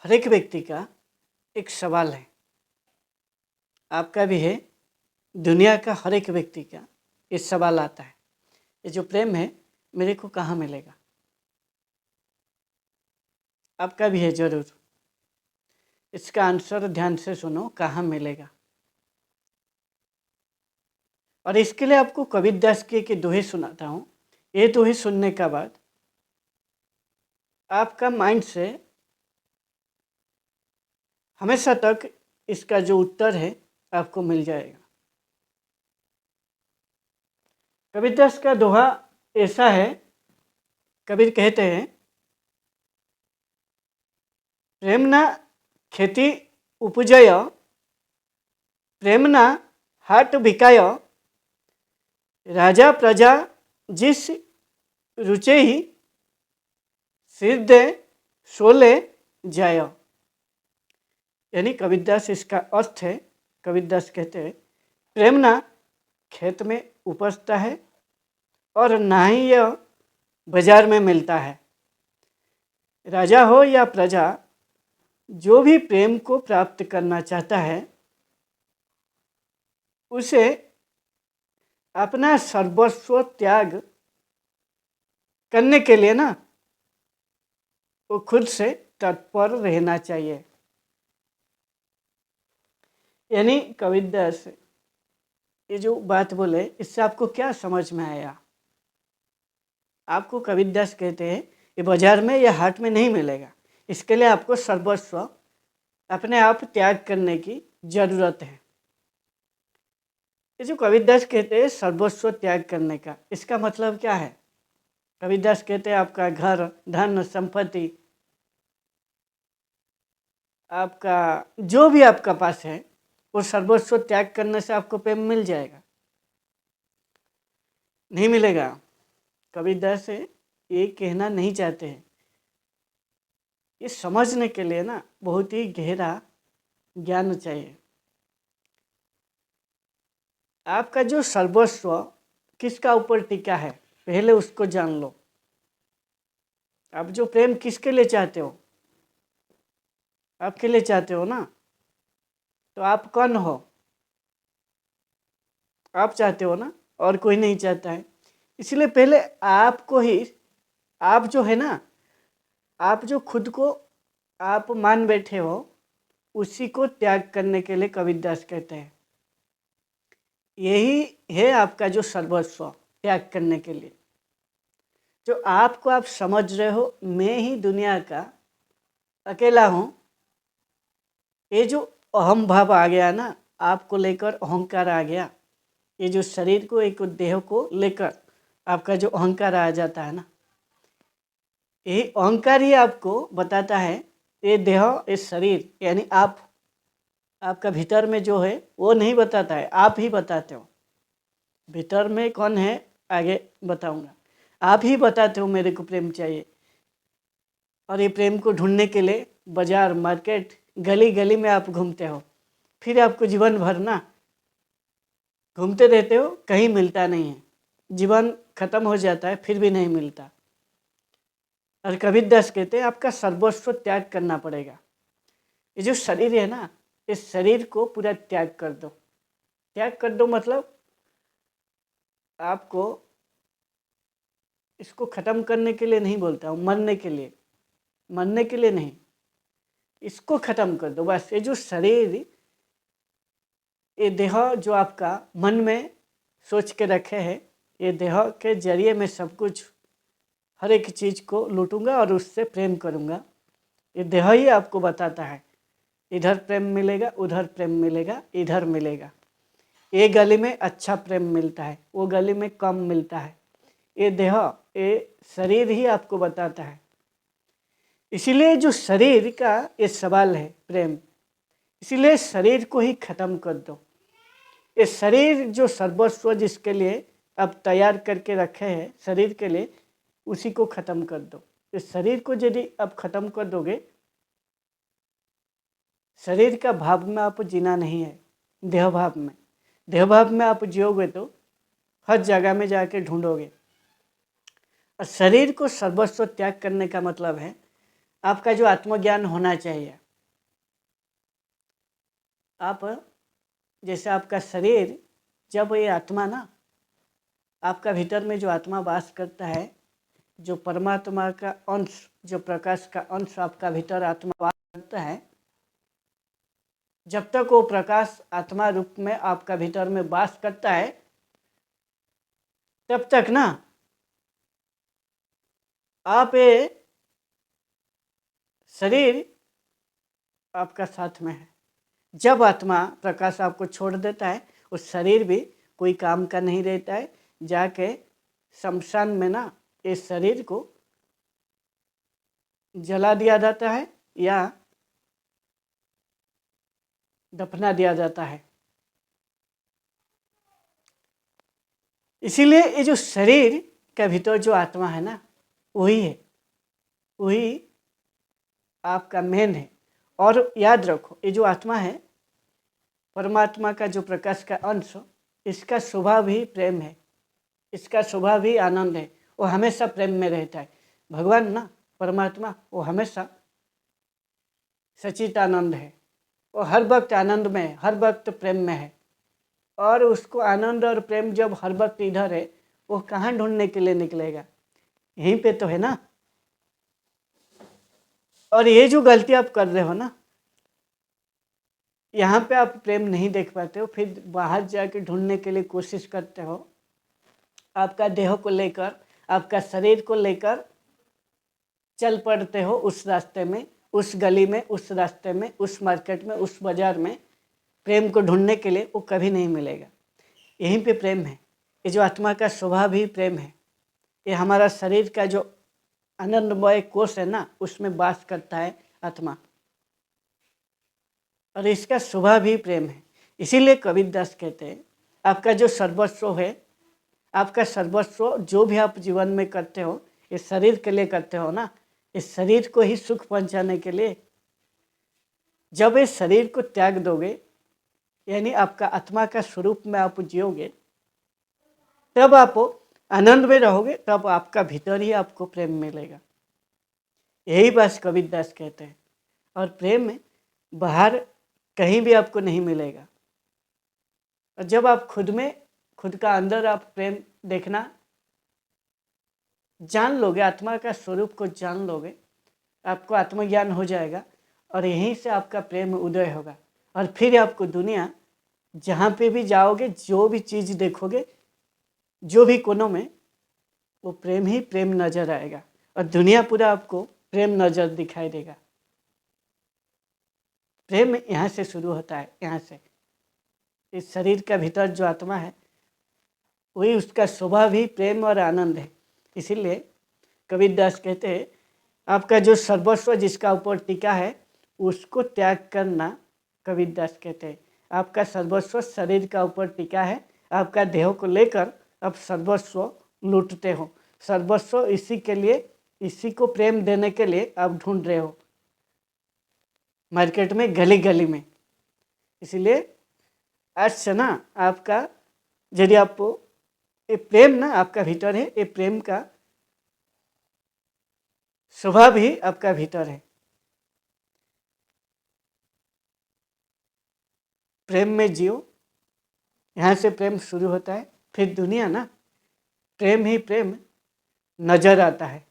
हर एक व्यक्ति का एक सवाल है, आपका भी है, दुनिया का हर एक व्यक्ति का ये सवाल आता है, ये जो प्रेम है मेरे को कहाँ मिलेगा। आपका भी है जरूर। इसका आंसर ध्यान से सुनो, कहाँ मिलेगा। और इसके लिए आपको कबीरदास के दोहे सुनाता हूँ। ये दोहे सुनने के बाद आपका माइंड से हमेशा तक इसका जो उत्तर है आपको मिल जाएगा। कबीरदास का दोहा ऐसा है, कबीर कहते हैं, प्रेमना खेती उपजय, प्रेमना हाट बिकाय, राजा प्रजा जिस रुचे ही, सिद्धे सोले जाय। यानी कबीरदास इसका अर्थ है, कबीरदास कहते हैं प्रेमना खेत में उपजता है और ना ही यह बाजार में मिलता है। राजा हो या प्रजा, जो भी प्रेम को प्राप्त करना चाहता है उसे अपना सर्वस्व त्याग करने के लिए ना वो खुद से तत्पर रहना चाहिए। यानी कबीरदास ये जो बात बोले, इससे आपको क्या समझ में आया। आपको कबीरदास कहते हैं ये बाजार में या हाट में नहीं मिलेगा, इसके लिए आपको सर्वस्व अपने आप त्याग करने की जरूरत है। ये जो कबीरदास कहते हैं सर्वस्व त्याग करने का, इसका मतलब क्या है। कबीरदास कहते हैं आपका घर, धन, संपत्ति, आपका जो भी आपका पास है वो सर्वस्व त्याग करने से आपको प्रेम मिल जाएगा? नहीं मिलेगा। कबीरदास ये कहना नहीं चाहते हैं। ये समझने के लिए ना बहुत ही गहरा ज्ञान चाहिए। आपका जो सर्वस्व किसका ऊपर टिका है, पहले उसको जान लो। आप जो प्रेम किसके लिए चाहते हो, आपके लिए चाहते हो ना, तो आप कौन हो? आप चाहते हो ना, और कोई नहीं चाहता है। इसलिए पहले आपको ही, आप जो है ना, आप जो खुद को आप मान बैठे हो, उसी को त्याग करने के लिए कबीरदास कहते हैं यही है आपका जो सर्वस्व त्याग करने के लिए। जो आपको आप समझ रहे हो मैं ही दुनिया का अकेला हूँ, ये जो अहम भाव आ गया ना, आपको लेकर अहंकार आ गया, ये जो शरीर को, एक देह को लेकर आपका जो अहंकार आ जाता है ना, यही अहंकार ही आपको बताता है ये देह, ये शरीर, यानी आपका भीतर में जो है वो नहीं बताता है, आप ही बताते हो। भीतर में कौन है आगे बताऊंगा। आप ही बताते हो मेरे को प्रेम चाहिए, और ये प्रेम को ढूंढने के लिए बाजार, मार्केट, गली गली में आप घूमते हो। फिर आपको जीवन भर ना घूमते रहते हो, कहीं मिलता नहीं है, जीवन खत्म हो जाता है, फिर भी नहीं मिलता। और कबीरदास कहते हैं आपका सर्वस्व त्याग करना पड़ेगा। ये जो शरीर है ना, इस शरीर को पूरा त्याग कर दो। त्याग कर दो मतलब आपको इसको ख़त्म करने के लिए नहीं बोलता हूँ, मरने के लिए, मरने के लिए नहीं, इसको ख़त्म कर दो बस। ये जो शरीर, ये देह जो आपका मन में सोच के रखे हैं, ये देह के जरिए मैं सब कुछ, हर एक चीज़ को लूटूंगा और उससे प्रेम करूंगा। ये देह ही आपको बताता है इधर प्रेम मिलेगा, उधर प्रेम मिलेगा, इधर मिलेगा। ये गली में अच्छा प्रेम मिलता है, वो गली में कम मिलता है। ये देह, ये शरीर ही आपको बताता है। इसीलिए जो शरीर का ये सवाल है प्रेम, इसीलिए शरीर को ही खत्म कर दो। ये शरीर जो सर्वस्व जिसके लिए आप तैयार करके रखे हैं शरीर के लिए, उसी को खत्म कर दो। इस शरीर को यदि आप खत्म कर दोगे, शरीर का भाव में आप जीना नहीं है, देह भाव में। देह भाव में आप जियोगे तो हर जगह में जाके ढूंढोगे। और शरीर को सर्वस्व त्याग करने का मतलब है आपका जो आत्मज्ञान होना चाहिए। आप जैसे आपका शरीर, जब ये आत्मा ना, आपका भीतर में जो आत्मा वास करता है, जो परमात्मा का अंश, जो प्रकाश का अंश आपका भीतर आत्मा वास करता है, जब तक वो प्रकाश आत्मा रूप में आपका भीतर में वास करता है, तब तक ना आप ये शरीर आपका साथ में है। जब आत्मा प्रकाश आपको छोड़ देता है, उस शरीर भी कोई काम का नहीं रहता है। जाके शमशान में ना इस शरीर को जला दिया जाता है या दफना दिया जाता है। इसीलिए ये जो शरीर के भीतर जो आत्मा है ना, वही है, वही आपका मेन है। और याद रखो, ये जो आत्मा है परमात्मा का जो प्रकाश का अंश, इसका स्वभाव ही प्रेम है, इसका स्वभाव ही आनंद है। वो हमेशा प्रेम में रहता है। भगवान ना, परमात्मा, वो हमेशा सचित आनंद है। वो हर वक्त आनंद में है, हर वक्त प्रेम में है। और उसको आनंद और प्रेम जब हर वक्त इधर है, वो कहाँ ढूंढने के लिए निकलेगा? यहीं पे तो है ना। और ये जो गलती आप कर रहे हो ना, यहाँ पे आप प्रेम नहीं देख पाते हो, फिर बाहर जाके ढूंढने के लिए कोशिश करते हो। आपका देह को लेकर, आपका शरीर को लेकर चल पड़ते हो उस रास्ते में, उस गली में, उस रास्ते में, उस मार्केट में, उस बाजार में प्रेम को ढूंढने के लिए। वो कभी नहीं मिलेगा। यहीं पे प्रेम है। ये जो आत्मा का स्वभाव ही प्रेम है। ये हमारा शरीर का जो आनंदमय कोष है ना, उसमें वास करता है आत्मा, और इसका स्वभाव ही प्रेम है। इसीलिए कबीरदास कहते हैं, आपका जो सर्वस्व है, आपका सर्वस्व जो भी आप जीवन में करते हो, इस शरीर के लिए करते हो ना, इस शरीर को ही सुख पहुंचाने के लिए। जब इस शरीर को त्याग दोगे, यानी आपका आत्मा का स्वरूप में आप जियोगे, तब आप आनंद में रहोगे, तब आपका भीतर ही आपको प्रेम मिलेगा। यही बात कबीरदास कहते हैं। और प्रेम बाहर कहीं भी आपको नहीं मिलेगा। और जब आप खुद में, खुद का अंदर आप प्रेम देखना जान लोगे, आत्मा का स्वरूप को जान लोगे, आपको आत्मज्ञान हो जाएगा। और यहीं से आपका प्रेम उदय होगा। और फिर आपको दुनिया जहाँ पे भी जाओगे, जो भी चीज़ देखोगे, जो भी कोनों में, वो प्रेम ही प्रेम नजर आएगा। और दुनिया पूरा आपको प्रेम नजर दिखाई देगा। प्रेम यहाँ से शुरू होता है, यहाँ से। इस शरीर का भीतर जो आत्मा है, वही उसका स्वभाव ही प्रेम और आनंद है। इसीलिए कबीरदास कहते हैं, आपका जो सर्वस्व जिसका ऊपर टिका है, उसको त्याग करना। कबीरदास कहते हैं, आपका सर्वस्व शरीर का ऊपर टिका है। आपका देह को लेकर आप सर्वस्व लूटते हो। सर्वस्व इसी के लिए, इसी को प्रेम देने के लिए आप ढूंढ रहे हो मार्केट में, गली गली में। इसीलिए आज से ना आपका, यदि आप ये प्रेम ना आपका भीतर है, ये प्रेम का स्वभाव ही आपका भीतर है। प्रेम में जियो, यहाँ से प्रेम शुरू होता है। फिर दुनिया ना प्रेम ही प्रेम नजर आता है।